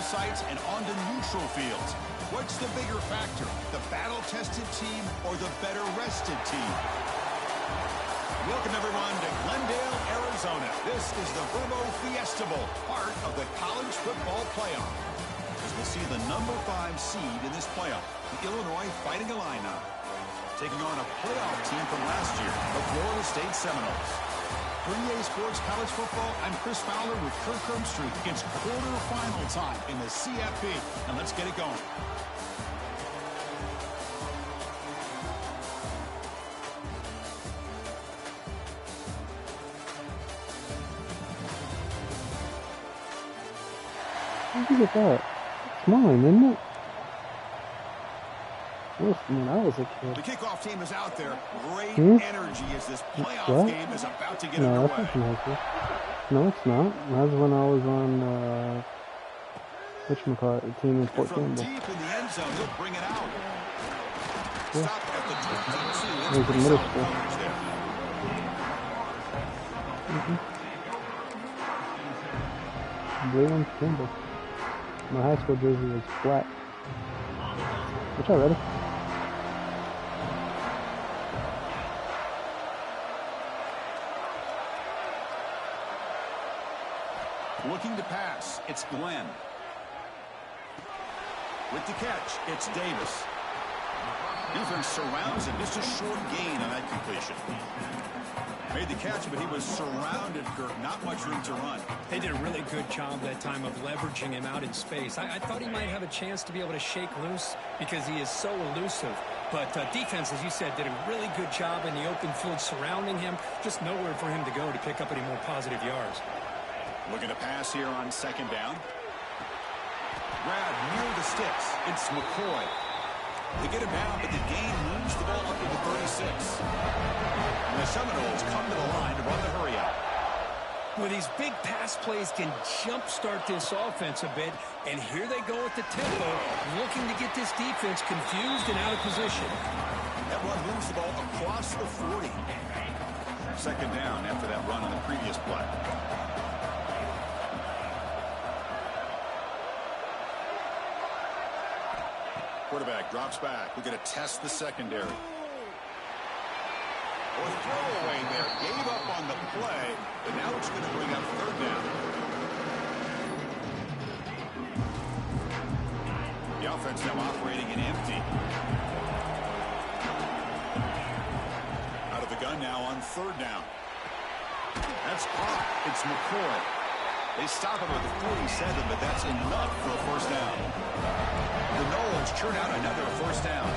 sites and onto neutral fields. What's the bigger factor, the battle-tested team or the better-rested team? Welcome, everyone, to Glendale, Arizona. This is the Verbo Fiesta Bowl, part of the college football playoff. As we'll see the number 5 seed in this playoff, the Illinois Fighting Illini, taking on a playoff team from last year, the Florida State Seminoles. For EA Sports College Football, I'm Chris Fowler with Kirk Herbstreit. It's quarterfinal time in the CFP, and let's get it going. Where'd you get that? It's mine, isn't it? When I was a kid. The kickoff team is out there. Great energy as this playoff game is about to get underway. That's nice. No, it's not. That was when I was on, whatchamacallit, the team in Fort Campbell. Deep in the end zone, he'll bring it out. Yeah. Stop at the 22. It was in middle school. Blue on Campbell. My high school jersey was black. Which I ready? Looking to pass, it's Glenn. With the catch, it's Davis. Defense surrounds him. Just a short gain on that completion. Made the catch, but he was surrounded, Kirk. Not much room to run. They did a really good job that time of leveraging him out in space. I thought he might have a chance to be able to shake loose because he is so elusive. But defense, as you said, did a really good job in the open field surrounding him. Just nowhere for him to go to pick up any more positive yards. Looking to pass here on second down. Grab near the sticks. It's McCoy. They get him down, but the gain moves the ball up to the 36. And the Seminoles come to the line to run the hurry out. Well, these big pass plays can jumpstart this offense a bit, and here they go at the tempo, looking to get this defense confused and out of position. That run moves the ball across the 40. Second down after that run on the previous play. Quarterback drops back. We're going to test the secondary. Or throwaway there. Gave up on the play, but now it's going to bring up third down. The offense now operating in empty. Out of the gun now on third down. That's caught. It's McCoy. They stop him at the 47, but that's enough for a first down. The Noles churn out another first down.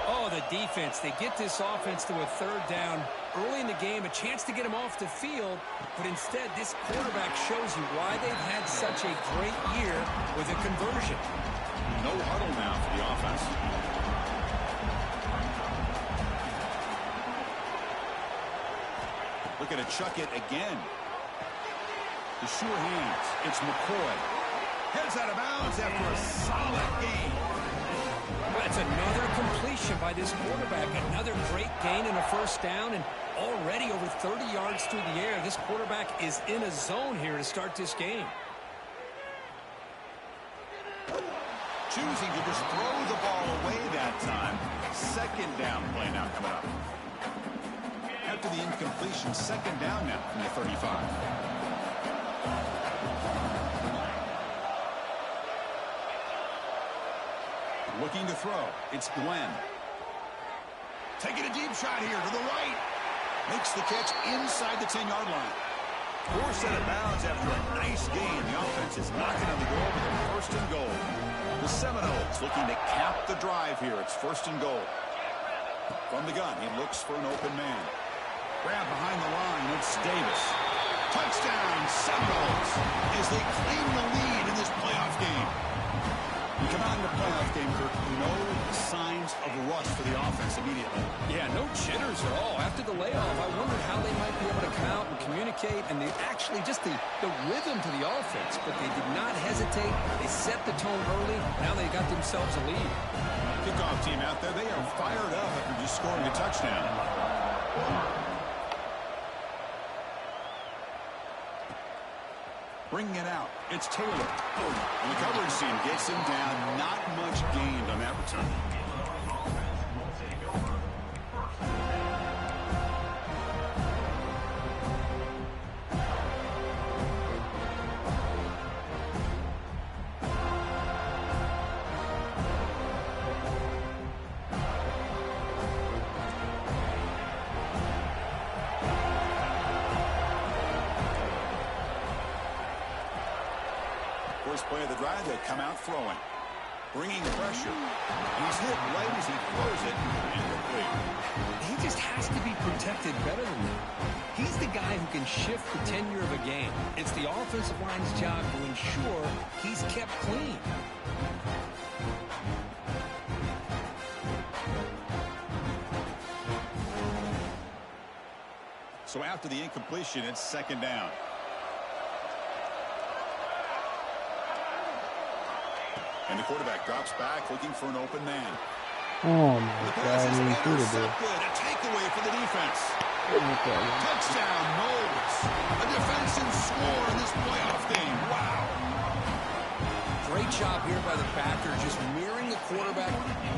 Oh, the defense. They get this offense to a third down early in the game, a chance to get him off the field, but instead this quarterback shows you why they've had such a great year with a conversion. No huddle now for the offense. Looking to chuck it again. The sure hands. It's McCoy. Heads out of bounds after a solid gain. That's another completion by this quarterback. Another great gain and a first down, and already over 30 yards through the air. This quarterback is in a zone here to start this game. Choosing to just throw the ball away that time. Second down play now coming up. After the incompletion, second down now from the 35. Looking to throw. It's Glenn. Taking a deep shot here to the right. Makes the catch inside the 10-yard line. Forced out of bounds after a nice gain. The offense is knocking on the door with a first and goal. The Seminoles looking to cap the drive here. It's first and goal. From the gun, he looks for an open man. Grab behind the line. It's Davis. Touchdown, Seminoles, as they claim the lead in this playoff game. We come out in the playoff game, Kirk. No signs of rust for the offense immediately. Yeah, no jitters at all. After the layoff, I wondered how they might be able to come out and communicate, and actually just the rhythm to the offense. But they did not hesitate. They set the tone early. Now they got themselves a lead. Kickoff team out there, they are fired up after just scoring a touchdown. Bringing it out, it's Taylor. And the coverage team gets him down. Not much gained on that return. First play of the drive, they come out throwing. Bringing pressure. And he's hit right as he throws it. Incomplete. He just has to be protected better than that. He's the guy who can shift the tenure of a game. It's the offensive line's job to ensure he's kept clean. So after the incompletion, it's second down. And the quarterback drops back, looking for an open man. Oh my The God, pass I is mean, shoot it, dude. intercepted. A takeaway for the defense. Okay. Touchdown, Knowles. A defensive score in this playoff game. Wow. Great job here by the backer, just mirroring the quarterback,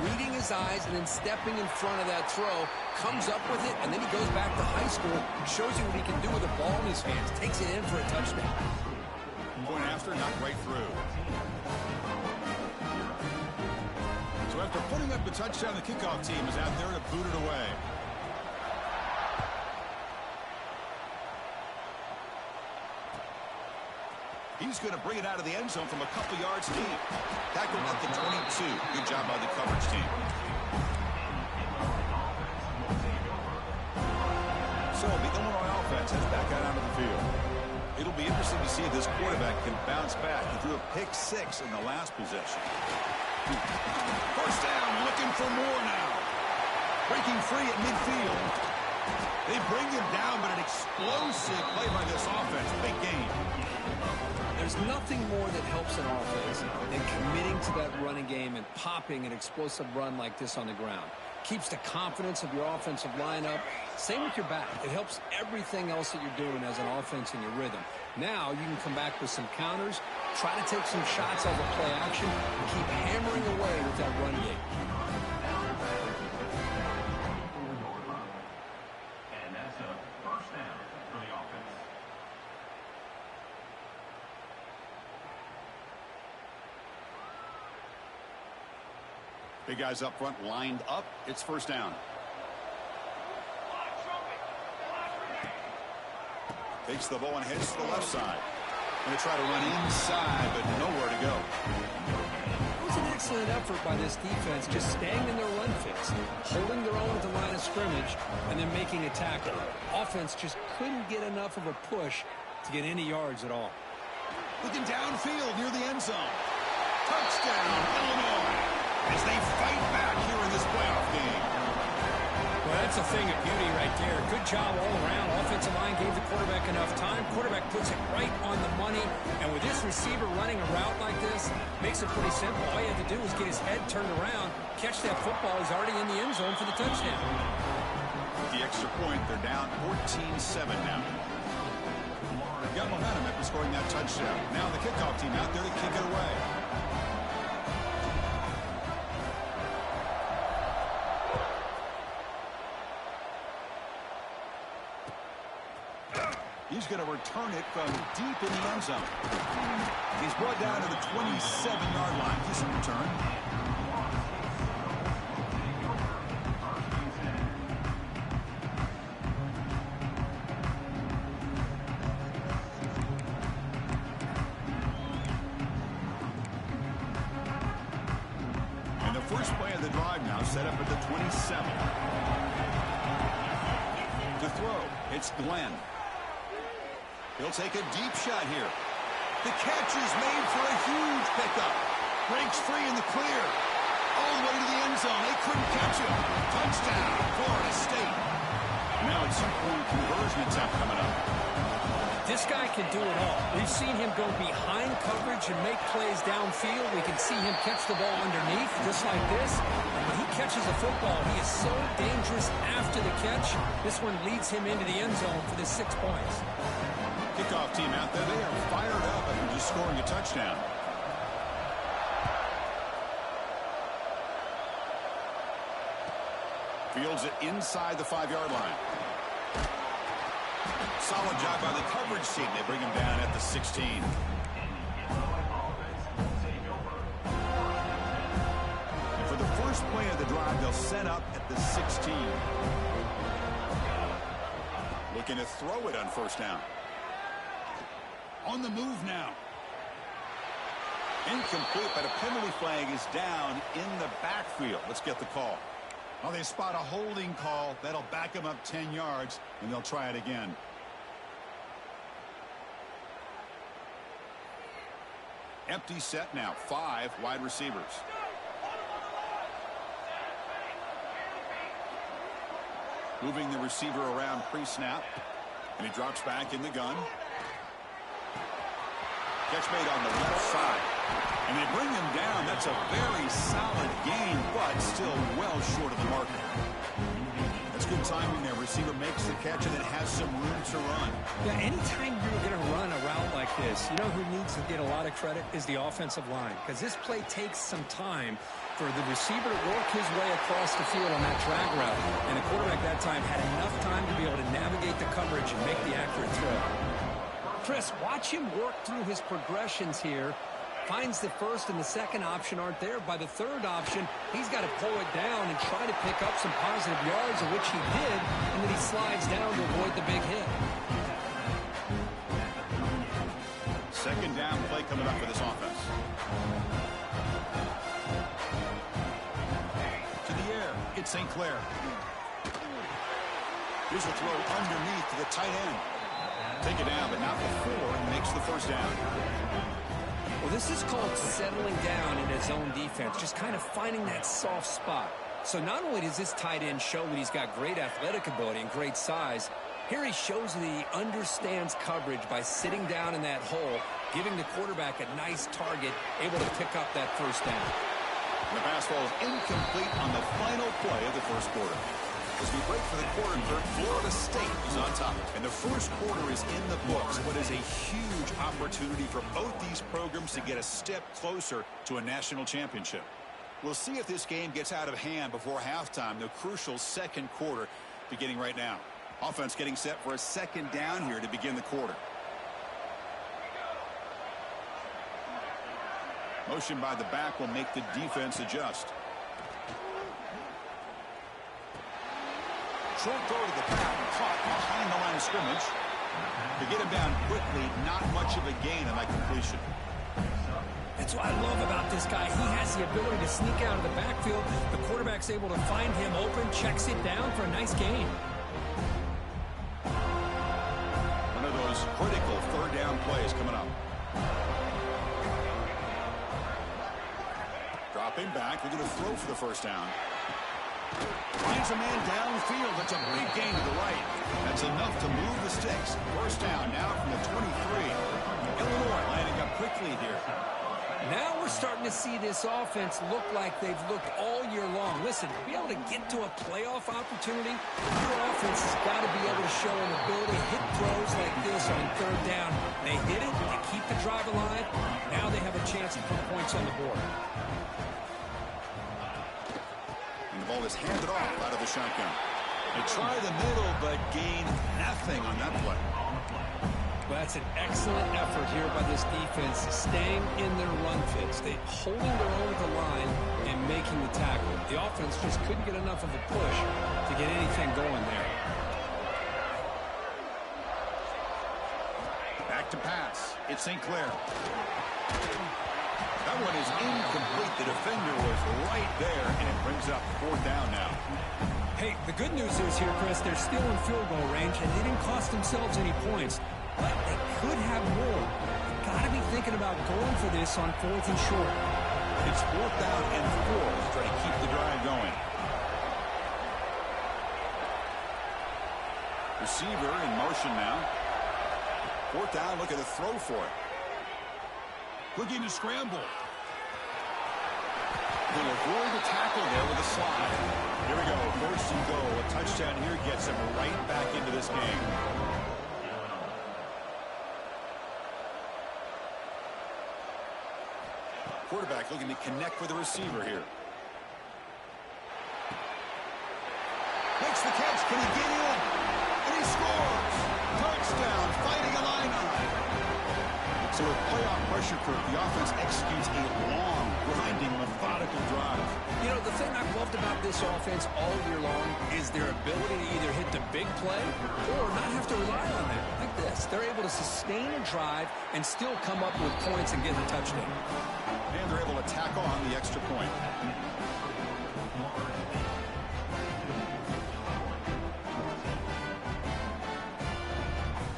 reading his eyes, and then stepping in front of that throw, comes up with it, and then he goes back to high school, shows you what he can do with the ball in his hands, takes it in for a touchdown. Point after, not right through. So after putting up the touchdown, the kickoff team is out there to boot it away. He's going to bring it out of the end zone from a couple yards deep. Tackled at the 22. Good job by the coverage team. So the Illinois offense heads back out onto the field. It'll be interesting to see if this quarterback can bounce back. He threw a pick-6 in the last possession. First down, looking for more now. Breaking free at midfield. They bring him down, but an explosive play by this offense. Big game. There's nothing more that helps an offense than committing to that running game and popping an explosive run like this on the ground. Keeps the confidence of your offensive lineup. Same with your back. It helps everything else that you're doing as an offense in your rhythm. Now you can come back with some counters, try to take some shots off of play action, and keep hammering away with that run game. And that's a first down for the offense. Big guys up front lined up. It's first down. Takes the ball and heads to the left side. Going to try to run inside, but nowhere to go. It was an excellent effort by this defense, just staying in their run fits, holding their own at the line of scrimmage, and then making a tackle. Offense just couldn't get enough of a push to get any yards at all. Looking downfield near the end zone. Touchdown, Illinois, as they fight back here in this playoff game. Well, that's a thing of beauty right there. Good job all around. Offensive line gave the quarterback enough time. Quarterback puts it right on the money. And with this receiver running a route like this, makes it pretty simple. All you have to do is get his head turned around, catch that football. He's already in the end zone for the touchdown. With the extra point, they're down 14-7 now. Got momentum after scoring that touchdown. Now the kickoff team out there to kick it away. He's going to return it from deep in the end zone. He's brought down to the 27-yard line. Decent return. And the first play of the drive now set up at the 27. To throw, it's Glenn. He'll take a deep shot here. The catch is made for a huge pickup. Breaks free in the clear. All the way to the end zone. They couldn't catch him. Touchdown, Florida State. Now a two-point conversion attempt coming up. This guy can do it all. We've seen him go behind coverage and make plays downfield. We can see him catch the ball underneath, just like this. And when he catches a football, he is so dangerous after the catch. This one leads him into the end zone for the 6 points. Kickoff team out there, they are fired up after just scoring a touchdown. Fields it inside the 5-yard line. Solid job by the coverage team. They bring him down at the 16. And for the first play of the drive, they'll set up at the 16. Looking to throw it on first down. On the move now. Incomplete, but a penalty flag is down in the backfield. Let's get the call. Well, they spot a holding call. That'll back them up 10 yards, and they'll try it again. Empty set now. 5 wide receivers. Moving the receiver around pre-snap. And he drops back in the gun. Catch made on the left side. And they bring him down. That's a very solid gain, but still well short of the mark. That's good timing there. Receiver makes the catch and it has some room to run. Yeah, anytime you're going to run a route like this, you know who needs to get a lot of credit is the offensive line. Because this play takes some time for the receiver to work his way across the field on that drag route. And the quarterback that time had enough time to be able to navigate the coverage and make the accurate throw. Chris, watch him work through his progressions here. Finds the first and the second option aren't there. By the third option, he's got to pull it down and try to pick up some positive yards, of which he did, and then he slides down to avoid the big hit. Second down play coming up for this offense. To the air, it's St. Clair. Here's a throw underneath to the tight end. Take it down, but not before he makes the first down. Well, this is called settling down in his own defense, just kind of finding that soft spot. So not only does this tight end show that he's got great athletic ability and great size, here he shows that he understands coverage by sitting down in that hole, giving the quarterback a nice target, able to pick up that first down. And the pass ball is incomplete on the final play of the first quarter. As we break for the quarter, Florida State is on top. And the first quarter is in the books. What is a huge opportunity for both these programs to get a step closer to a national championship. We'll see if this game gets out of hand before halftime, the crucial second quarter beginning right now. Offense getting set for a second down here to begin the quarter. Motion by the back will make the defense adjust. Short throw to the back, caught behind the line of scrimmage. To get him down quickly, not much of a gain on that completion. That's what I love about this guy. He has the ability to sneak out of the backfield. The quarterback's able to find him open, checks it down for a nice gain. One of those critical third down plays coming up. Dropping back, looking to throw for the first down. Finds a man downfield. That's a big gain to the right. That's enough to move the sticks. First down now from the 23. Illinois lining up quickly here. Now we're starting to see this offense look like they've looked all year long. Listen, to be able to get to a playoff opportunity, your offense has got to be able to show an ability to hit throws like this on third down. They hit it, they keep the drive alive. Now they have a chance to put points on the board. And the ball is handed off out of the shotgun. They try the middle, but gain nothing on that play. Well, that's an excellent effort here by this defense, staying in their run fits. They holding their own at the line and making the tackle. The offense just couldn't get enough of a push to get anything going there. Back to pass. It's St. Clair. That one is incomplete. The defender was right there, and it brings up fourth down now. Hey, the good news is here, Chris, they're still in field goal range, and they didn't cost themselves any points. But they could have more. Got to be thinking about going for this on fourth and short. It's fourth down and 4 to try to keep the drive going. Receiver in motion now. Fourth down, looking to throw for it. Looking to scramble. He'll avoid the tackle there with a slide. Here we go, first and goal. A touchdown here gets him right back into this game. quarterback looking to connect with the receiver here. Makes the catch. Can he get in? And he scores. Touchdown, Fighting Illini. So with playoff pressure creep, the offense executes a long, grinding, methodical drive. You know, the thing I've loved about this offense all year long is their ability to either hit the big play or not have to rely on that. Like this. They're able to sustain a drive and still come up with points and get a touchdown. And they're able to tack on the extra point.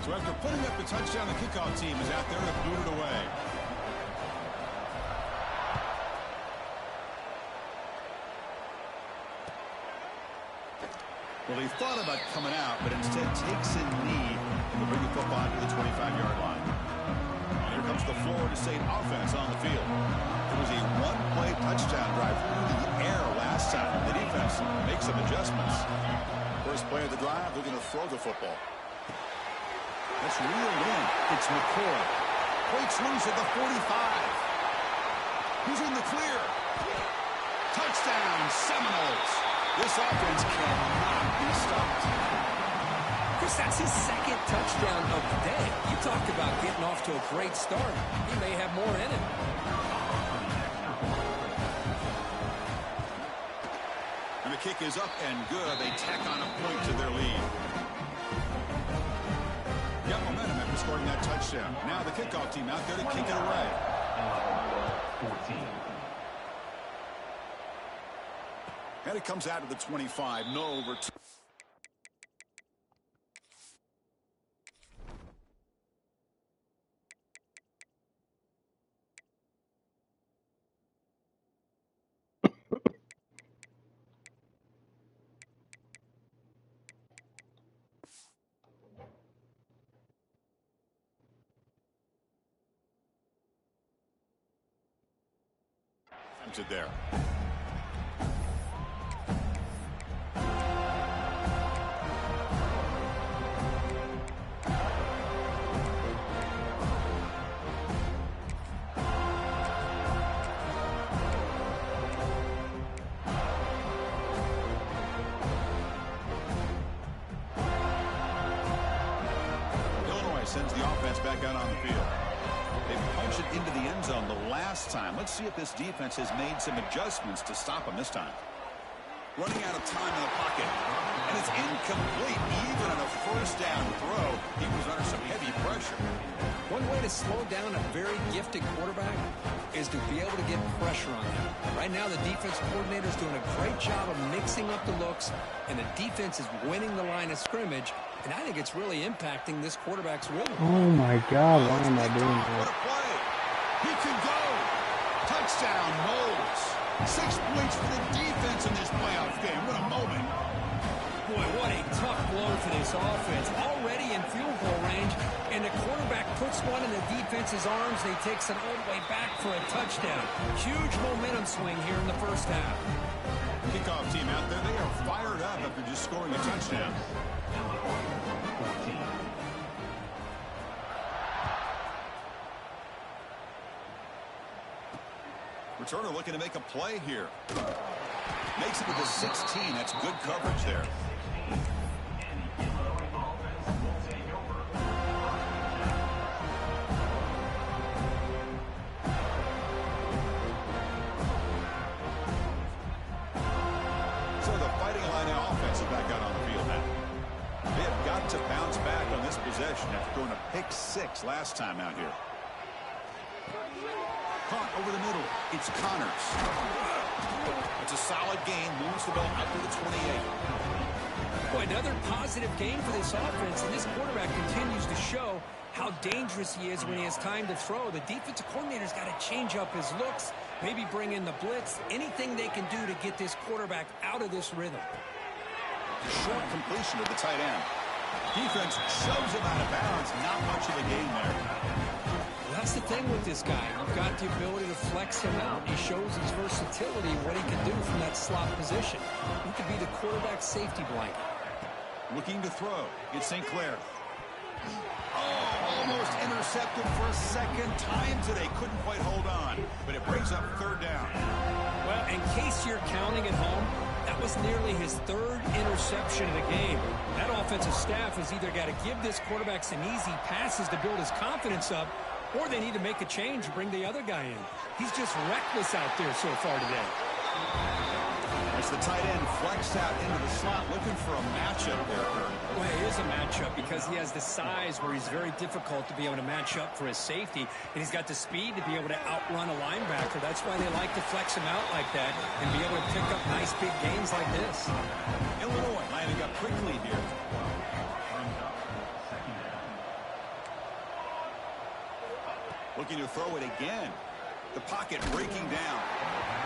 So after putting up the touchdown, the kickoff team is out there to boot it away. Well, he thought about coming out, but instead takes a knee and will bring the football to the 25-yard line. And here comes the Florida State offense on the field. It was a one-play touchdown drive through the air last time. The defense makes some adjustments. First play of the drive, they're going to throw the football. That's reeled in. It's McCoy. Breaks loose at the 45. He's in the clear. Touchdown, Seminoles. This offense cannot be stopped. Chris, that's his second touchdown of the day. You talked about getting off to a great start. He may have more in him. And the kick is up and good. They tack on a point to their lead. Got momentum after scoring that touchdown. Now the kickoff team out there to kick it away. 14. And it comes out to the 25. No return. There. Illinois sends the offense back out on the field. They punched it into the end zone the last time. Let's see if this defense has made some adjustments to stop them this time. Running out of time in the pocket. And it's incomplete. Even on a first down throw, he was under some heavy pressure. One way to slow down a very gifted quarterback is to be able to get pressure on him. Right now, the defense coordinator is doing a great job of mixing up the looks, and the defense is winning the line of scrimmage. And I think it's really impacting this quarterback's rhythm. Oh my God, why am I doing What that? a play. He can go. Touchdown, Knowles. 6 points for the defense in this playoff game. What a moment. Boy, what a tough blow for this offense. Already in field goal range, and the quarterback puts one in the defense's arms, and he takes it all the way back for a touchdown. Huge momentum swing here in the first half. Kickoff team out there, they are fired up after just scoring a touchdown. Returner looking to make a play here. Makes it to the 16. That's good coverage there. So the Fighting Illini offense is back out on the field now. They have got to bounce back on this possession after throwing a pick 6 last time out here. Caught over the middle. It's Connors. It's a solid gain. Moves the ball out to the 28. Boy, another positive game for this offense, and this quarterback continues to show how dangerous he is when he has time to throw. The defensive coordinator's got to change up his looks, maybe bring in the blitz, anything they can do to get this quarterback out of this rhythm. Short completion to the tight end. Defense shoves him out of bounds. Not much of a gain there. Well, that's the thing with this guy. You've got the ability to flex him out. He shows his versatility, what he can do from that slot position. He could be the quarterback safety blanket. Looking to throw. It's St. Clair. Oh, almost intercepted for a second time today. Couldn't quite hold on, but it brings up third down. Well, in case you're counting at home, that was nearly his third interception of the game. That offensive staff has either got to give this quarterback some easy passes to build his confidence up, or they need to make a change and bring the other guy in. He's just reckless out there so far today. As the tight end flex out into the slot, looking for a matchup there, Kurt. Well, it is a matchup because he has the size where he's very difficult to be able to match up for his safety, and he's got the speed to be able to outrun a linebacker. That's why they like to flex him out like that and be able to pick up nice big gains like this. Illinois lining up quickly here. Looking to throw it again. The pocket breaking down.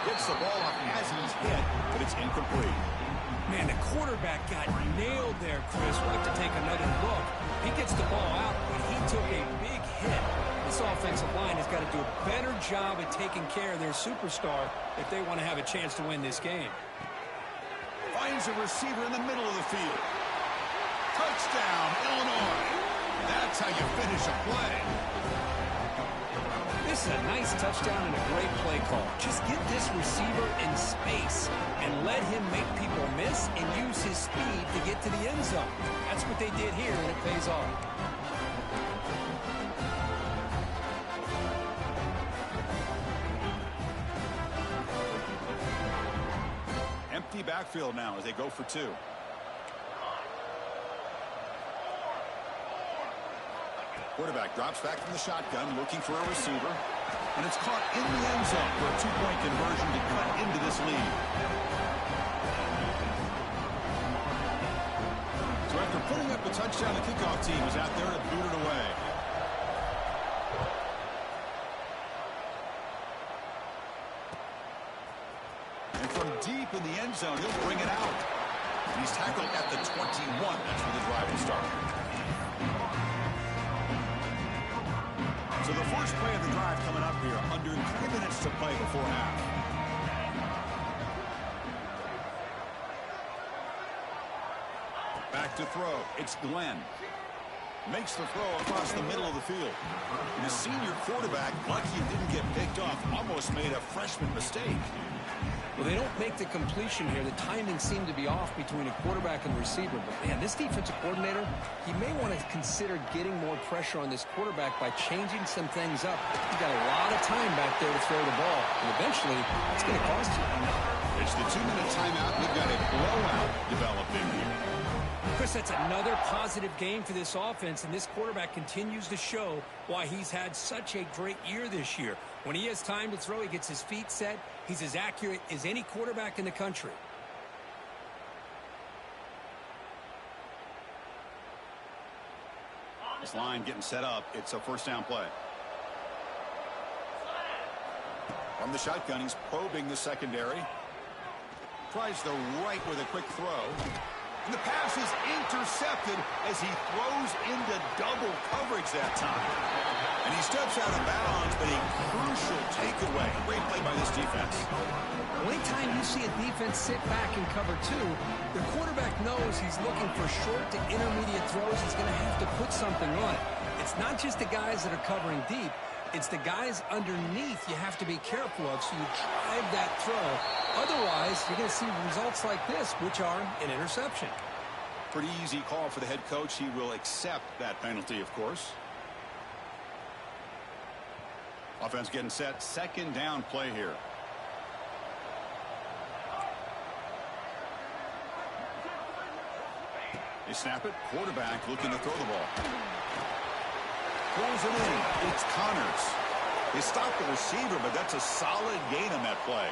Gets the ball off as he's hit, but it's incomplete. Man, the quarterback got nailed there, Chris. We'll have to take another look. He gets the ball out, but he took a big hit. This offensive line has got to do a better job at taking care of their superstar if they want to have a chance to win this game. Finds a receiver in the middle of the field. Touchdown, Illinois. That's how you finish a play. This is a nice touchdown and a great play call. Just get this receiver in space and let him make people miss and use his speed to get to the end zone. That's what they did here, and it pays off. Empty backfield now as they go for two. Quarterback drops back from the shotgun, looking for a receiver. And it's caught in the end zone for a two-point conversion to cut into this lead. So after putting up a touchdown, the kickoff team is out there to boot it away. And from deep in the end zone, he'll bring it out. And he's tackled at the 21. That's where the drive will start. So the first play of the drive coming up here, under 3 minutes to play before half. Back to throw. It's Glenn. Makes the throw across the middle of the field. And the senior quarterback, lucky he didn't get picked off, almost made a freshman mistake. Well, they don't make the completion here. The timing seemed to be off between a quarterback and receiver. But, man, this defensive coordinator, he may want to consider getting more pressure on this quarterback by changing some things up. He's got a lot of time back there to throw the ball. And eventually, it's going to cost you. It's the 2-minute timeout. We've got a blowout developing here. Chris, that's another positive game for this offense, and this quarterback continues to show why he's had such a great year this year. When he has time to throw, he gets his feet set. He's as accurate as any quarterback in the country. This line getting set up. It's a first down play. From the shotgun, he's probing the secondary. Tries the right with a quick throw. And the pass is intercepted as he throws into double coverage that time. And he steps out of bounds, but a crucial takeaway. Great play by this defense. Anytime you see a defense sit back and cover two, the quarterback knows he's looking for short to intermediate throws. He's going to have to put something on it. It's not just the guys that are covering deep. It's the guys underneath you have to be careful of, so you drive that throw. Otherwise, you're going to see results like this, which are an interception. Pretty easy call for the head coach. He will accept that penalty, of course. Offense getting set. Second down play here. They snap it. Quarterback looking to throw the ball. Pulls it in. It's Connors. They stop the receiver, but that's a solid gain on that play.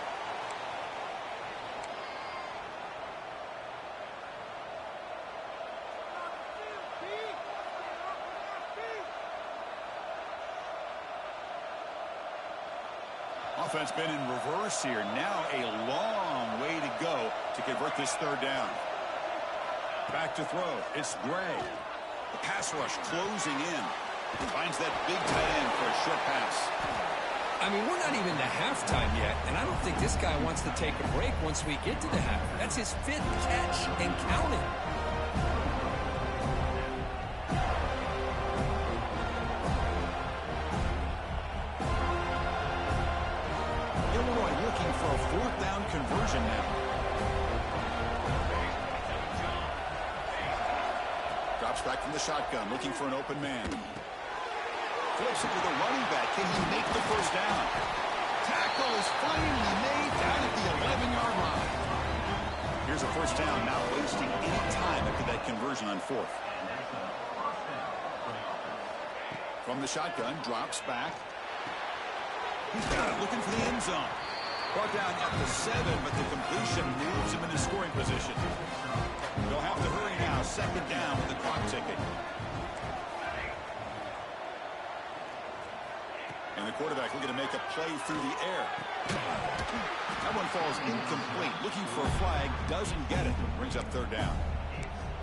Offense been in reverse here. Now a long way to go to convert this third down. Back to throw. It's Gray. The pass rush closing in. Finds that big tight end for a short pass. I mean, we're not even to halftime yet, and I don't think this guy wants to take a break once we get to the half. That's his fifth catch and counting. looking for a fourth down conversion now. Drops back from the shotgun, looking for an open man. Flips it to the running back. Can he make the first down? Tackle is finally made down at the 11-yard line. Here's a first down, not wasting any time after that conversion on fourth. From the shotgun, drops back. He's got it, looking for the end zone. Brought down at the 7, but the completion moves him into scoring position. They'll have to hurry now. Second down with the clock ticking. And the quarterback looking to make a play through the air. That one falls incomplete. Looking for a flag. Doesn't get it. Brings up third down.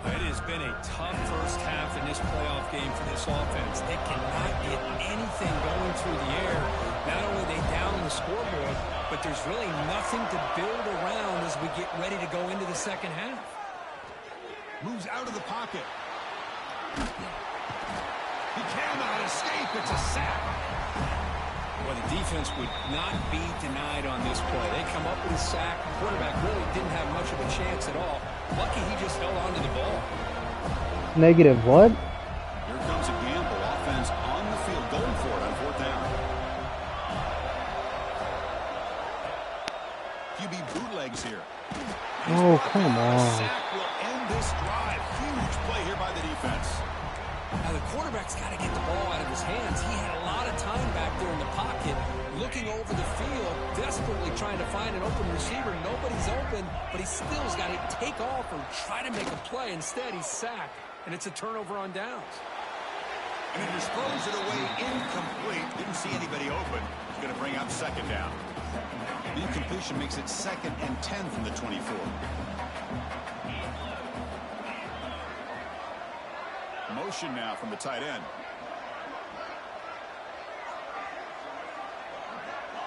It has been a tough first half in this playoff game for this offense. They cannot get anything going through the air. Not only are they down the scoreboard, but there's really nothing to build around as we get ready to go into the second half. Moves out of the pocket. He cannot escape. It's a sack. Well, the defense would not be denied on this play. They come up with a sack. The quarterback really didn't have much of a chance at all. Lucky he just held on to the ball. Negative what? Here comes a gamble. Offense on the field, going for it on fourth down. QB bootlegs here. Oh, come on. Sack will end this drive. Huge play here by the defense. Now, the quarterback's got to get the ball out of his hands. He had a lot of time back there in the pocket, looking over the field, desperately trying to find an open receiver. Nobody's open, but he still's got to take off or try to make a play. Instead, he's sacked, and it's a turnover on downs. And he just throws it away incomplete. Didn't see anybody open. He's going to bring up second down. The incompletion makes it 2nd and 10 from the 24. Motion now from the tight end.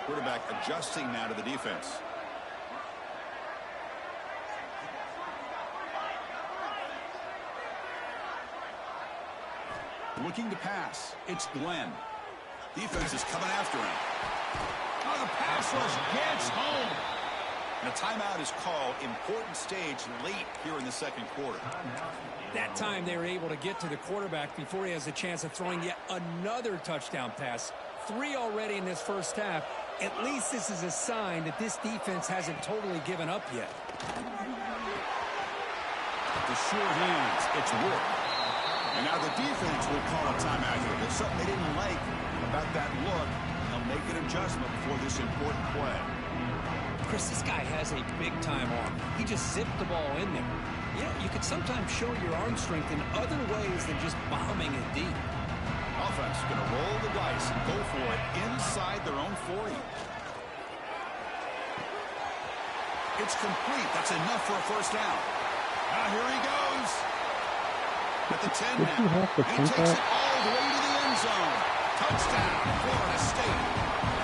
Quarterback adjusting now to the defense. Looking to pass. It's Glenn. Defense is coming after him. Oh, the pass rush gets home. And a timeout is called. Important stage late here in the second quarter. That time they were able to get to the quarterback before he has a chance of throwing yet another touchdown pass. 3 already in this first half. At least this is a sign that this defense hasn't totally given up yet. The sure hands. It's Wood. And now the defense will call a timeout here. There's something they didn't like about that look. They'll make an adjustment before this important play. Chris, this guy has a big-time arm. He just zipped the ball in there. Yeah, you could sometimes show your arm strength in other ways than just bombing it deep. Offense going to roll the dice and go for it inside their own 40. It's complete. That's enough for a first down. Now here he goes. At the 10 now. He takes it all the way to the end zone. Touchdown, Florida State.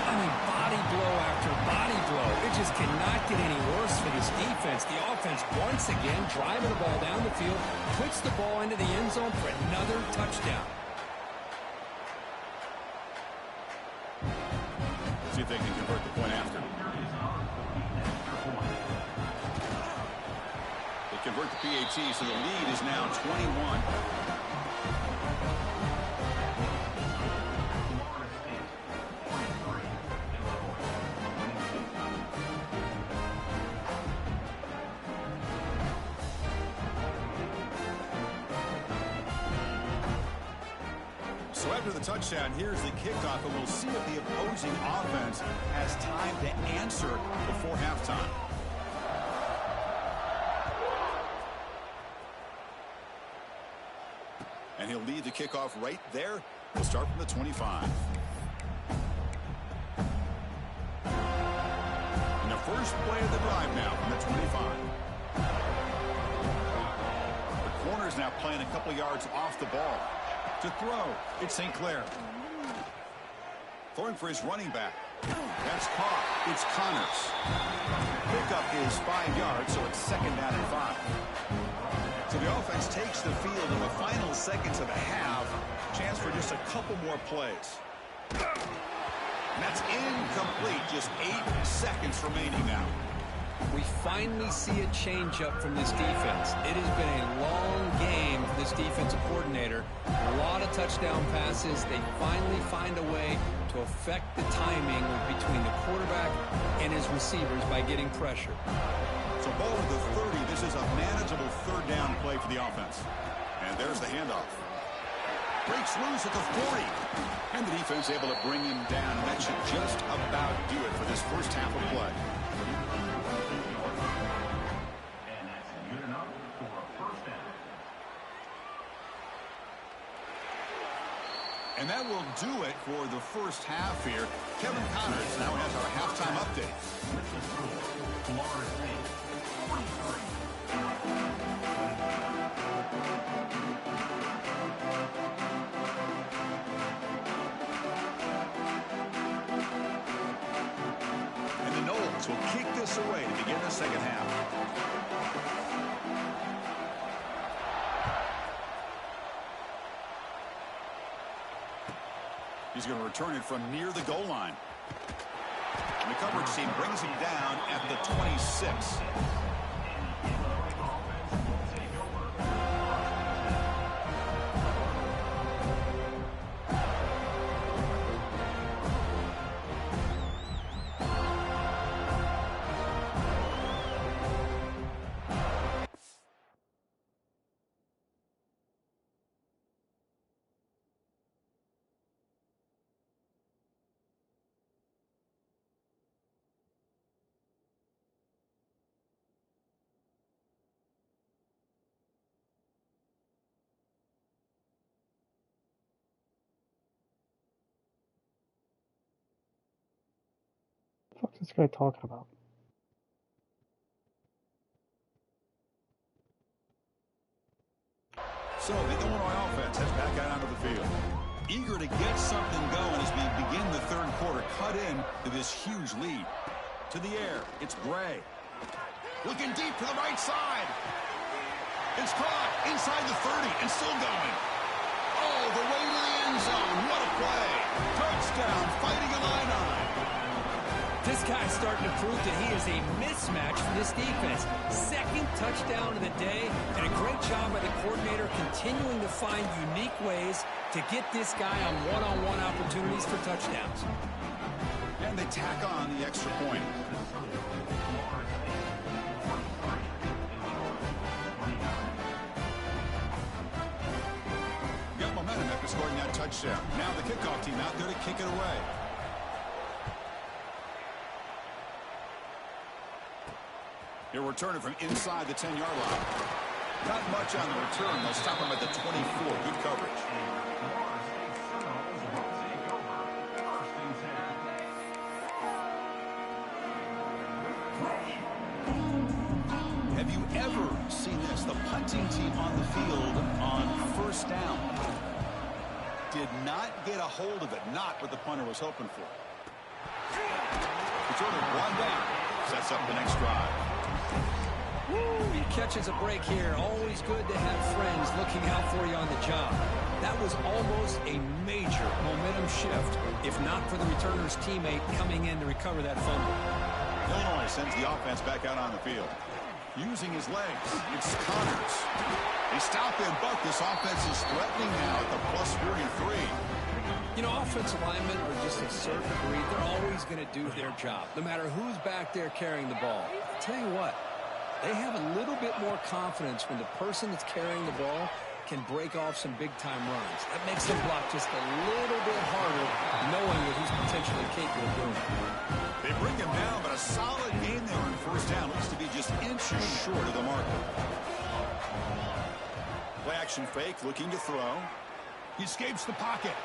I mean, body blow after body blow. It just cannot get any worse for this defense. The offense, once again, driving the ball down the field, puts the ball into the end zone for another touchdown. See if they can convert the point after. They convert the PAT, so the lead is now 21. So after the touchdown, here's the kickoff, and we'll see if the opposing offense has time to answer before halftime. And he'll lead the kickoff right there. We'll start from the 25. And the first play of the drive now from the 25. The corner's now playing a couple yards off the ball. To throw, it's St. Clair. Throwing for his running back. That's caught. It's Connors. Pickup is 5 yards, so it's 2nd down and 5. So the offense takes the field in the final seconds of the half. Chance for just a couple more plays. And that's incomplete. Just 8 seconds remaining now. We finally see a change-up from this defense. It has been a long game for this defensive coordinator. A lot of touchdown passes. They finally find a way to affect the timing between the quarterback and his receivers by getting pressure. So ball at the 30. This is a manageable third down play for the offense. And there's the handoff. Breaks loose at the 40. And the defense able to bring him down. That should just about do it for this first half of play. And that's good enough for a first down. And that will do it for the first half here. Kevin Connors now has our halftime update. This is Florida State 43. And the Noles will kick this away to begin the second half. He's going to return it from near the goal line. And the coverage team brings him down at the 26. What the fuck is this guy talking about? So the Illinois offense heads back out onto the field. Eager to get something going as we begin the third quarter. Cut in to this huge lead. To the air, it's Gray. Looking deep to the right side. It's caught inside the 30 and still going. Oh, the way to the end zone. What a play. Touchdown, Fighting Illini. This guy's starting to prove that he is a mismatch for this defense. Second touchdown of the day, and a great job by the coordinator continuing to find unique ways to get this guy on one-on-one opportunities for touchdowns. And they tack on the extra point. Got momentum after scoring that touchdown. Now the kickoff team out there to kick it away. He'll return it from inside the 10-yard line. Not much on the return. They'll stop him at the 24. Good coverage. Have you ever seen this? The punting team on the field on first down did not get a hold of it. Not what the punter was hoping for. It's ordered one down. Sets up the next drive. Woo, he catches a break here. Always good to have friends looking out for you on the job. That was almost a major momentum shift, if not for the returner's teammate coming in to recover that fumble. Illinois sends the offense back out on the field. Using his legs, it's Connors. They stop him, but this offense is threatening now at the plus 43. You know, offensive linemen are just a certain breed. They're always going to do their job, no matter who's back there carrying the ball. I'll tell you what, they have a little bit more confidence when the person that's carrying the ball can break off some big-time runs. That makes them block just a little bit harder, knowing what he's potentially capable of doing. They bring him down, but a solid game there on first down. Looks to be just inches short of the marker. Play action fake, looking to throw. He escapes the pocket.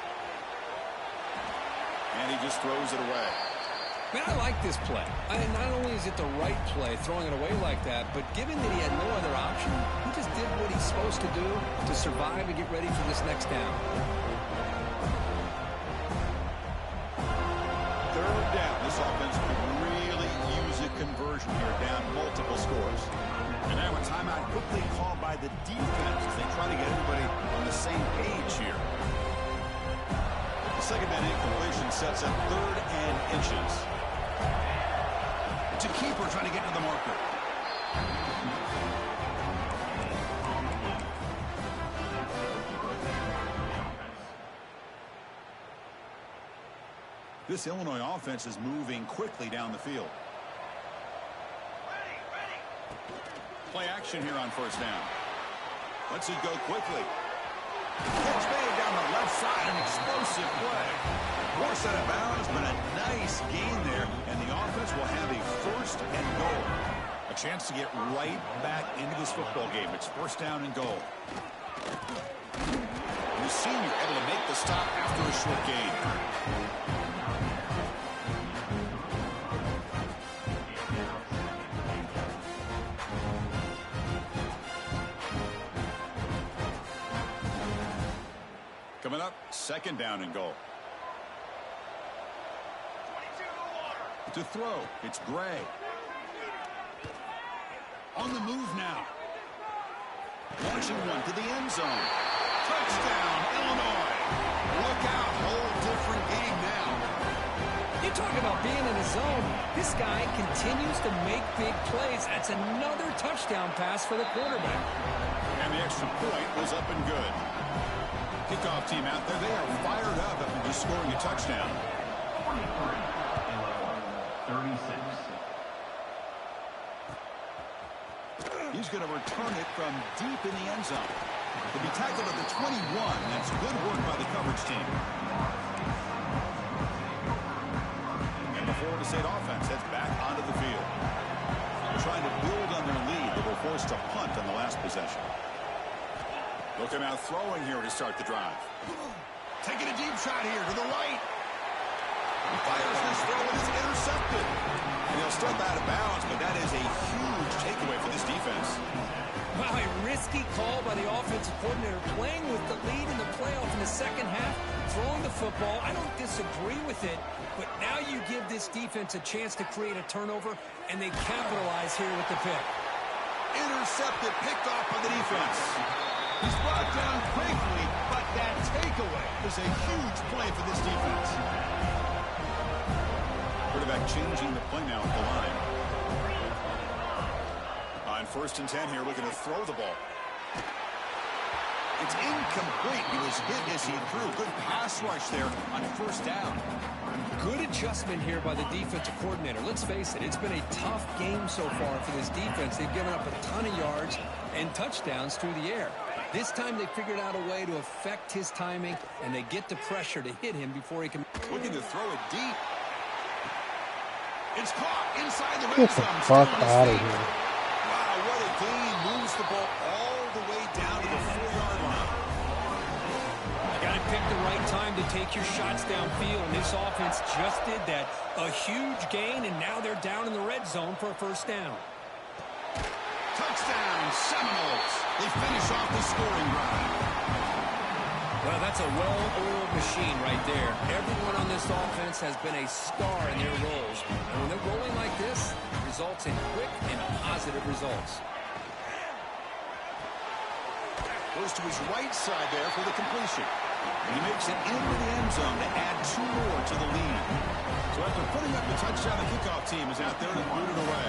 And he just throws it away. Man, I like this play. Not only is it the right play, throwing it away like that, but given that he had no other option, he just did what he's supposed to do to survive and get ready for this next down. Third down. This offense could really use a conversion here, down multiple scores. And now a timeout quickly called by the defense as they try to get everybody on the same page here. The second down incompletion sets up 3rd and inches. It's a keeper trying to get to the marker. This Illinois offense is moving quickly down the field. Play action here on 1st down. Let's it go quickly. Catch made down the left side, an explosive play. Poor set of bounds, but a nice gain there, and the offense will have a 1st and goal. A chance to get right back into this football game. It's 1st down and goal. The senior able to make the stop after a short gain. Coming up, 2nd down and goal. To throw, it's Gray. On the move now. Launching one to the end zone. Touchdown, Illinois. Look out, whole different game now. You talk about being in the zone. This guy continues to make big plays. That's another touchdown pass for the quarterback. And the extra point was up and good. Kickoff team out there, they are fired up after just scoring a touchdown. 36. He's going to return it from deep in the end zone. He'll be tackled at the 21. That's good work by the coverage team. And the Florida State offense heads back onto the field. They're trying to build on their lead. They were forced to punt on the last possession. Looking out throwing here to start the drive. Taking a deep shot here to the right. He fires this throw and it's intercepted. And he'll step out of bounds, but that is a huge takeaway for this defense. Wow, a risky call by the offensive coordinator, playing with the lead in the playoff in the second half, throwing the football. I don't disagree with it, but now you give this defense a chance to create a turnover, and they capitalize here with the pick. Intercepted, picked off by the defense. He's brought down quickly, but that takeaway is a huge play for this defense. Quarterback changing the play now at the line. On 1st and 10 here, looking to throw the ball. It's incomplete. He was hit as he threw. Good pass rush there on 1st down. Good adjustment here by the defensive coordinator. Let's face it, it's been a tough game so far for this defense. They've given up a ton of yards and touchdowns through the air. This time they figured out a way to affect his timing, and they get the pressure to hit him before he can... Looking to throw it deep. It's caught inside the Get red the zone. fuck Still on his out of feet. here. Wow, what a gain. Moves the ball all the way down to the 4-yard line. You got to pick the right time to take your shots downfield, and this offense just did that. A huge gain, and now they're down in the red zone for a 1st down. Touchdown, Seminoles. They finish off the scoring drive. Well, that's a well-oiled machine right there. Everyone on this offense has been a star in their roles. And when they're rolling like this, it results in quick and positive results. Goes to his right side there for the completion. And he makes it into the end zone to add 2 more to the lead. So after putting up the touchdown, the kickoff team is out there to boot it away.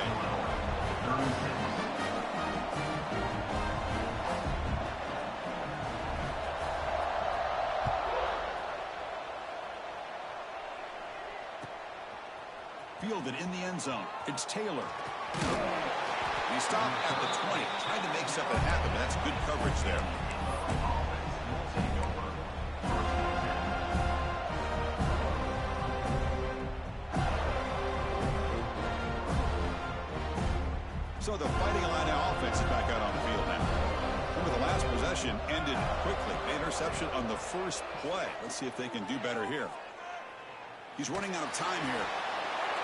Fielded in the end zone. It's Taylor. He stopped at the 20, trying to make something happen, but that's good coverage there. So the Fighting Illini offense is back out on the field now. Remember, the last possession ended quickly. Interception on the first play. Let's see if they can do better here. He's running out of time here.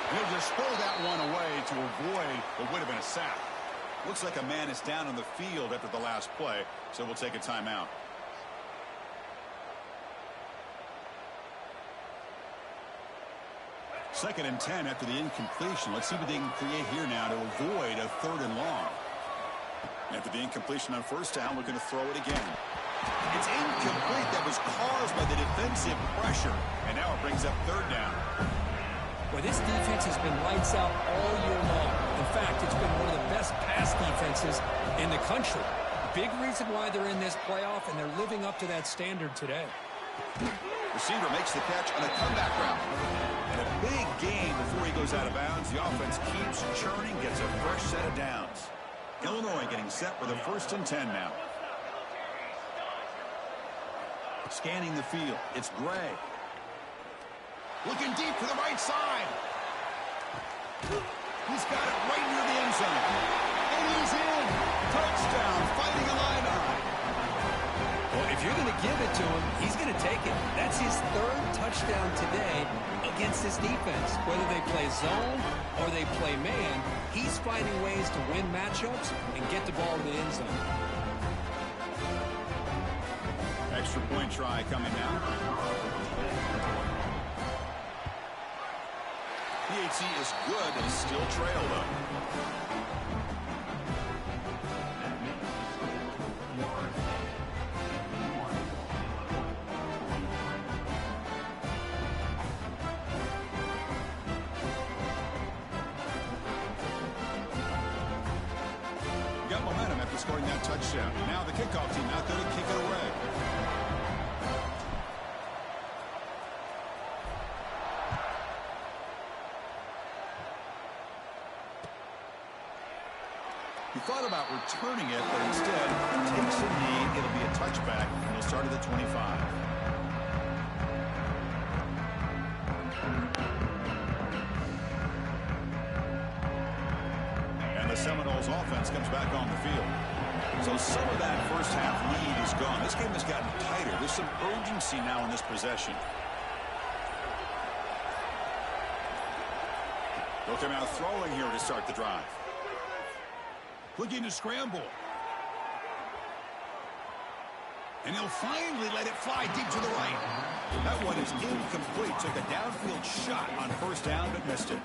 He'll just throw that one away to avoid what would have been a sack. Looks like a man is down on the field after the last play, so we'll take a timeout. Second and 10 after the incompletion. Let's see what they can create here now to avoid a 3rd and long. After the incompletion on 1st down, looking to throw it again. It's incomplete. That was caused by the defensive pressure. And now it brings up third down. Well, this defense has been lights out all year long. In fact, it's been one of the best pass defenses in the country. Big reason why they're in this playoff, and they're living up to that standard today. Receiver makes the catch on a comeback route. And a big gain before he goes out of bounds. The offense keeps churning, gets a fresh set of downs. Illinois getting set for the 1st and 10 now. Scanning the field, it's Gray. Looking deep to the right side. He's got it right near the end zone. And he's in. Touchdown, fighting Illini. Well, if you're going to give it to him, he's going to take it. That's his 3rd touchdown today against this defense. Whether they play zone or they play man, he's finding ways to win matchups and get the ball to the end zone. Extra point try coming now. PHC is good, but still trail, though. Got momentum after scoring that touchdown. Now the kickoff team out there to kick it away. He thought about returning it, but instead takes a knee. It'll be a touchback, and he'll start at the 25. And the Seminoles offense comes back on the field. So some of that first half lead is gone. This game has gotten tighter. There's some urgency now in this possession. They'll come out throwing here to start the drive. Looking to scramble. And he'll finally let it fly deep to the right. That one is incomplete. Took a downfield shot on 1st down, but missed it.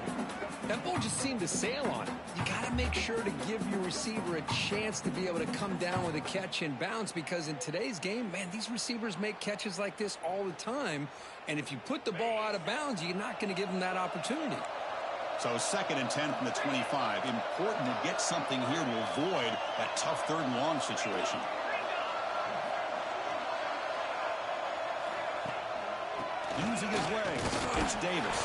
That ball just seemed to sail on it. You got to make sure to give your receiver a chance to be able to come down with a catch and bounce, because in today's game, man, these receivers make catches like this all the time. And if you put the ball out of bounds, you're not going to give them that opportunity. So 2nd and 10 from the 25. Important to get something here to avoid that tough 3rd and long situation. Using his legs, it's Davis.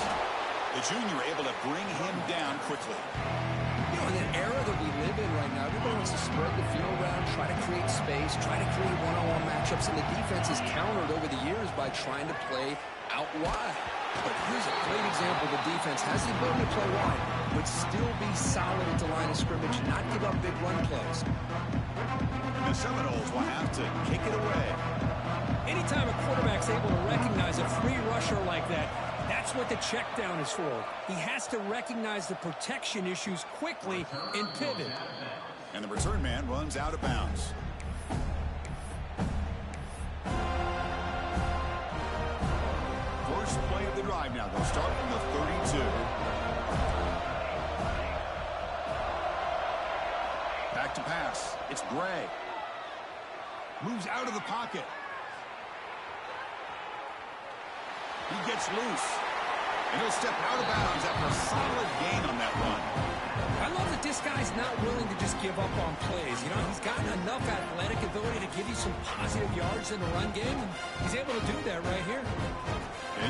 The junior able to bring him down quickly. You know, in an era that we live in right now, everybody wants to spread the field around, try to create space, try to create one-on-one matchups, and the defense is countered over the years by trying to play out wide. But here's a great example. The defense has the ability to play wide, but still be solid at the line of scrimmage, not give up big run plays. And the Seminoles will have to kick it away. Anytime a quarterback's able to recognize a free rusher like that, that's what the check down is for. He has to recognize the protection issues quickly and pivot. And the return man runs out of bounds. First play of the drive now. They'll start from the 32. Back to pass. It's Gray. Moves out of the pocket. He gets loose. And he'll step out of bounds after a solid gain on that run. I love that this guy's not willing to just give up on plays. You know, he's gotten enough athletic ability to give you some positive yards in the run game, and he's able to do that right here.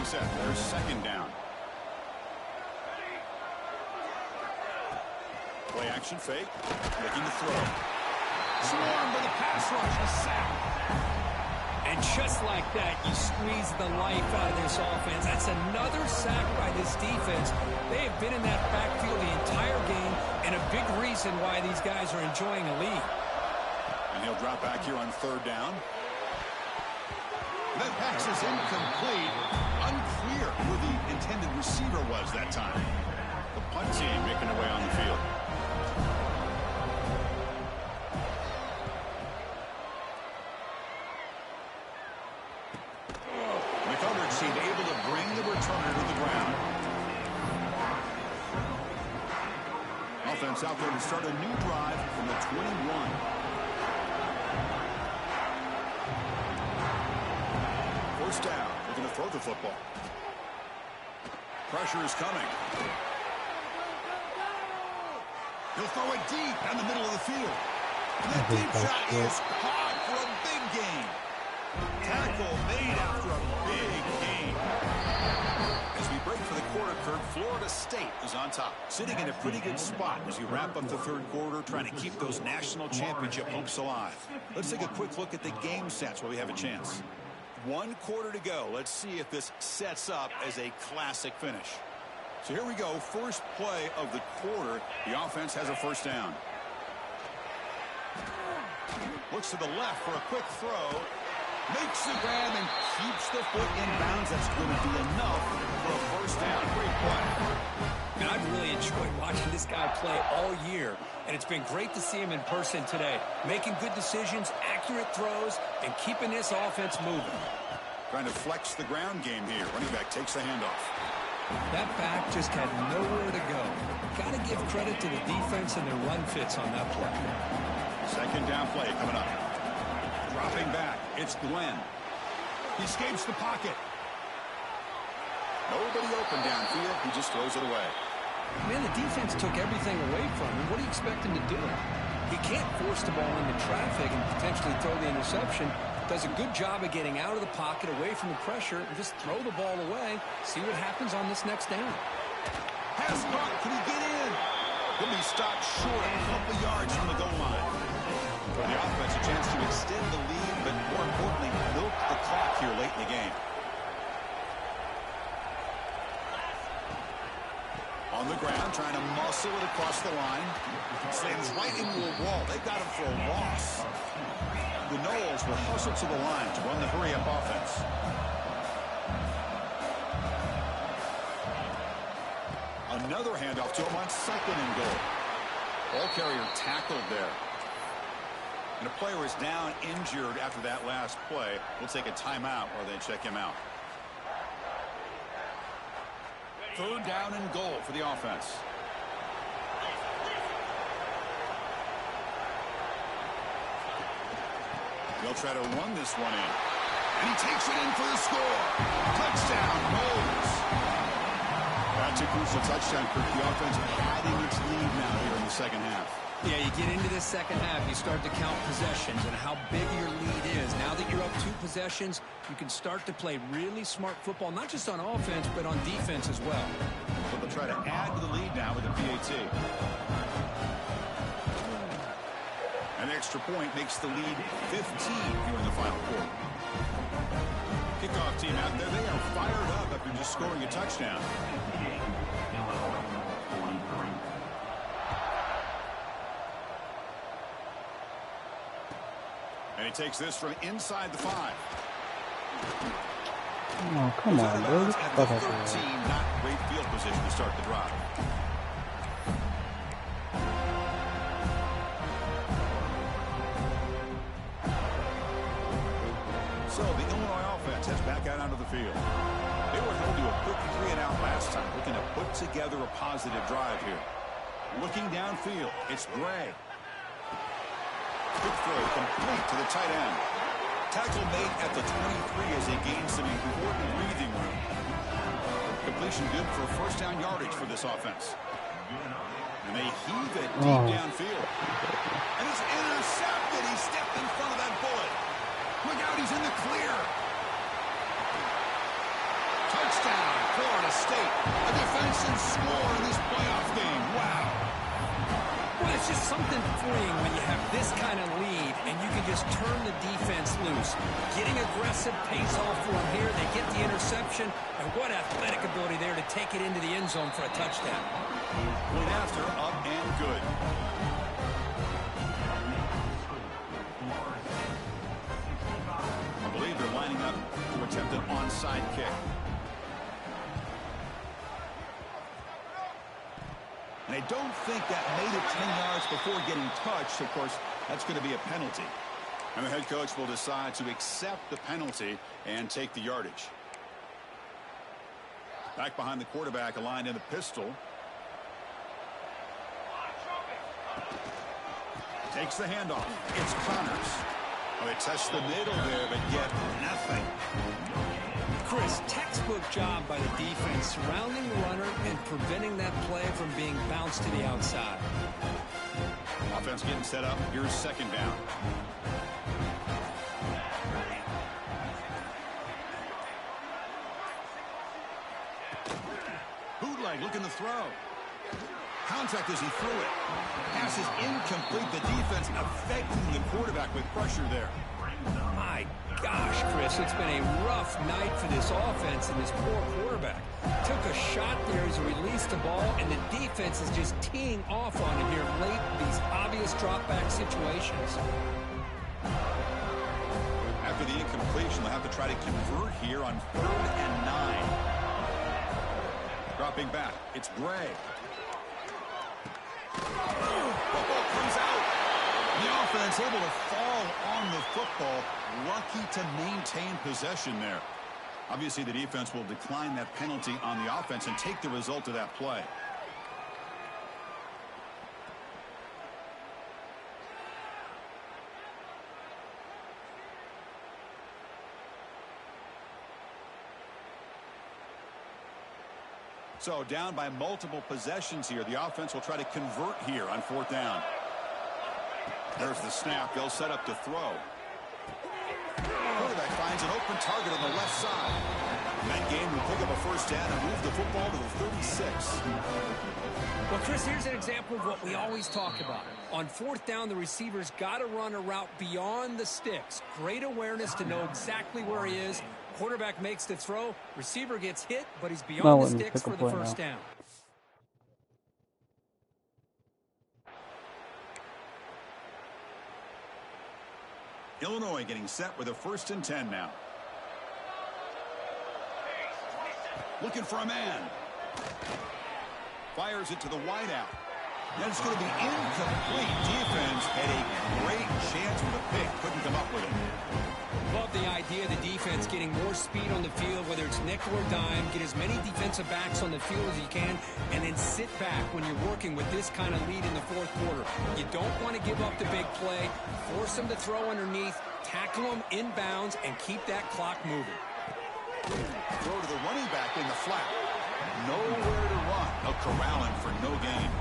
It's set. There's 2nd down. Play action fake. Looking to throw. Swarmed by the pass rush. A sack. And just like that, you squeeze the life out of this offense. That's another sack by this defense. They have been in that backfield the entire game, and a big reason why these guys are enjoying a lead. And he'll drop back here on 3rd down. That pass is incomplete. Unclear who the intended receiver was that time. The punt team making their way on the field. The coverage team able to bring the returner to the ground. Offense out there to start a new drive from the 21. First down. Looking to throw the football. Pressure is coming. He'll throw it deep down the middle of the field. And that deep shot is caught for a big gain. Tackle made after a big gain. As we break for the quarter, Kirk, Florida State is on top, sitting in a pretty good spot as we wrap up the third quarter, trying to keep those national championship hopes alive. Let's take a quick look at the game stats while we have a chance. 1 quarter to go. Let's see if this sets up as a classic finish. So here we go. First play of the quarter. The offense has a first down. Looks to the left for a quick throw. Makes the grab and keeps the foot in bounds. That's going to be enough for a first down. Great play. And I've really enjoyed watching this guy play all year, and it's been great to see him in person today, making good decisions, accurate throws, and keeping this offense moving. Trying to flex the ground game here. Running back takes the handoff. That back just had nowhere to go. Got to give credit to the defense and their run fits on that play. Second down play coming up. Dropping back, it's Glenn. He escapes the pocket. Nobody open downfield. He just throws it away. Man, the defense took everything away from him. What do you expect him to do? He can't force the ball into traffic and potentially throw the interception. Does a good job of getting out of the pocket, away from the pressure, and just throw the ball away. See what happens on this next down. Pass caught. Can he get in? He'll be stopped short a couple yards from the goal line. For the offense, a chance to extend the lead, but more importantly, milk the clock here late in the game. On the ground, trying to muscle it across the line. Slams right into a wall. They got him for a loss. The Noles will hustle to the line to run the hurry-up offense. Another handoff to him on second and goal. Ball carrier tackled there. And a player is down injured after that last play. We'll take a timeout while they check him out. Third down and goal for the offense. They'll try to run this one in. And he takes it in for the score. Touchdown, Noles. That's a crucial touchdown for the offense, padding its lead now here in the second half. Yeah, you get into this second half, you start to count possessions and how big your lead is. Now that you're up 2 possessions, you can start to play really smart football, not just on offense, but on defense as well. But they'll try to add to the lead now with a PAT. An extra point makes the lead 15 here in the final quarter. Kickoff team out there, they are fired up after just scoring a touchdown. And he takes this from inside the 5. Oh, come on, bro. At the 13, not great field position to start the drive. So the Illinois offense heads back out onto the field. They were held to a quick 3-and-out last time, looking to put together a positive drive here. Looking downfield, it's Gray. Quick throw complete to the tight end. Tackle made at the 23 as they gain some important breathing room. Completion good for first down yardage for this offense. And they heave it deep downfield. And it's intercepted. He stepped in front of that bullet. Look out, he's in the clear. Touchdown, Florida State. A defensive score in this playoff game. Wow. Well, it's just something freeing when you have this kind of lead and you can just turn the defense loose. Getting aggressive pays off for them here. They get the interception, and what athletic ability there to take it into the end zone for a touchdown. Point after, up and good. I believe they're lining up to attempt an onside kick. And I don't think that made it 10 yards before getting touched. Of course, that's going to be a penalty. And the head coach will decide to accept the penalty and take the yardage. Back behind the quarterback, aligned in the pistol. Takes the handoff. It's Connors. Oh, they test the middle there, but get nothing. Chris, textbook job by the defense, surrounding the runner and preventing that play from being bounced to the outside. Offense getting set up. Here's second down. Bootleg looking to throw. Contact as he threw it. Pass is incomplete. The defense affecting the quarterback with pressure there. My gosh, Chris, it's been a rough night for this offense and this poor quarterback. Took a shot there as he released the ball, and the defense is just teeing off on him here late in these obvious drop-back situations. After the incompletion, they'll have to try to convert here on 3rd and 9. Dropping back, it's Gray. Football comes out. The offense able to fall on the football. Lucky to maintain possession there. Obviously, the defense will decline that penalty on the offense and take the result of that play. So down by multiple possessions here. The offense will try to convert here on 4th down. There's the snap. They'll set up to throw. Quarterback finds an open target on the left side. That game will pick up a first down and move the football to the 36. Well, Chris, here's an example of what we always talk about. On 4th down, the receiver's got to run a route beyond the sticks. Great awareness to know exactly where he is. Quarterback makes the throw. Receiver gets hit, but he's beyond the sticks for the first down. Illinois getting set with a 1st and 10 now. Looking for a man. Fires it to the wideout. And it's going to be incomplete. Defense had a great chance with a pick. Couldn't come up with it. Love the idea of the defense getting more speed on the field, whether it's nickel or dime. Get as many defensive backs on the field as you can, and then sit back when you're working with this kind of lead in the 4th quarter. You don't want to give up the big play. Force them to throw underneath, tackle them inbounds, and keep that clock moving. Throw to the running back in the flat. Nowhere to run. A corralling for no gain.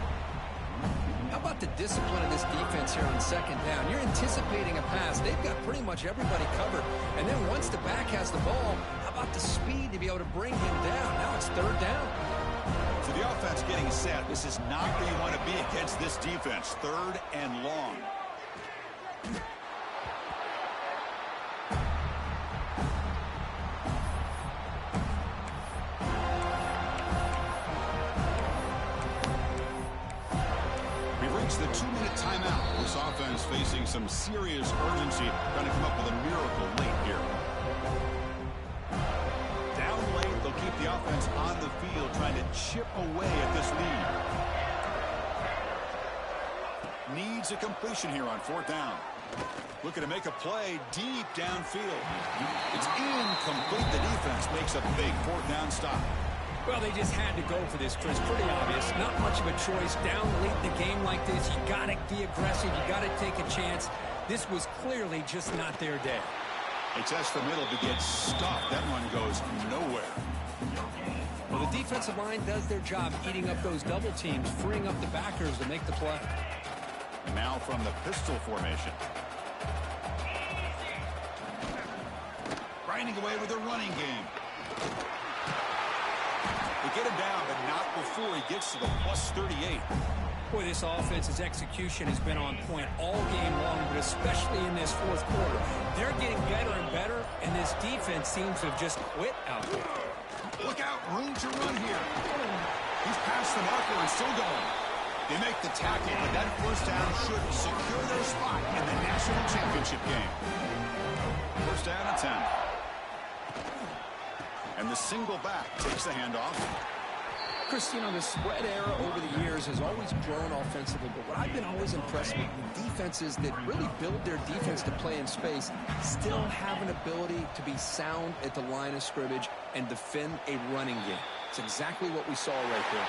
How about the discipline of this defense here on 2nd down? You're anticipating a pass. They've got pretty much everybody covered. And then once the back has the ball, how about the speed to be able to bring him down? Now it's 3rd down. So the offense getting set. This is not where you want to be against this defense. 3rd and long. The 2-minute timeout. This offense facing some serious urgency, trying to come up with a miracle late here. Down late, they'll keep the offense on the field, trying to chip away at this lead. Needs a completion here on 4th down. Looking to make a play deep downfield. It's incomplete. The defense makes a big 4th down stop. Well, they just had to go for this, Chris. Pretty obvious. Not much of a choice. Down late in the game like this, you got to be aggressive. You got to take a chance. This was clearly just not their day. They test the middle to get stuffed. That one goes nowhere. Well, the defensive line does their job eating up those double teams, freeing up the backers to make the play. Now from the pistol formation. Grinding away with a running game. They get him down, but not before he gets to the plus 38. Boy, this offense's execution has been on point all game long, but especially in this 4th quarter. They're getting better and better, and this defense seems to have just quit out there. Look out, room to run here. He's past the marker and still going. They make the tackle, but that first down should secure their spot in the national championship game. First down and 10. And the single back takes the handoff. Chris, you know, the spread era over the years has always grown offensively, but what I've been always impressed with defenses that really build their defense to play in space still have an ability to be sound at the line of scrimmage and defend a running game. It's exactly what we saw right there.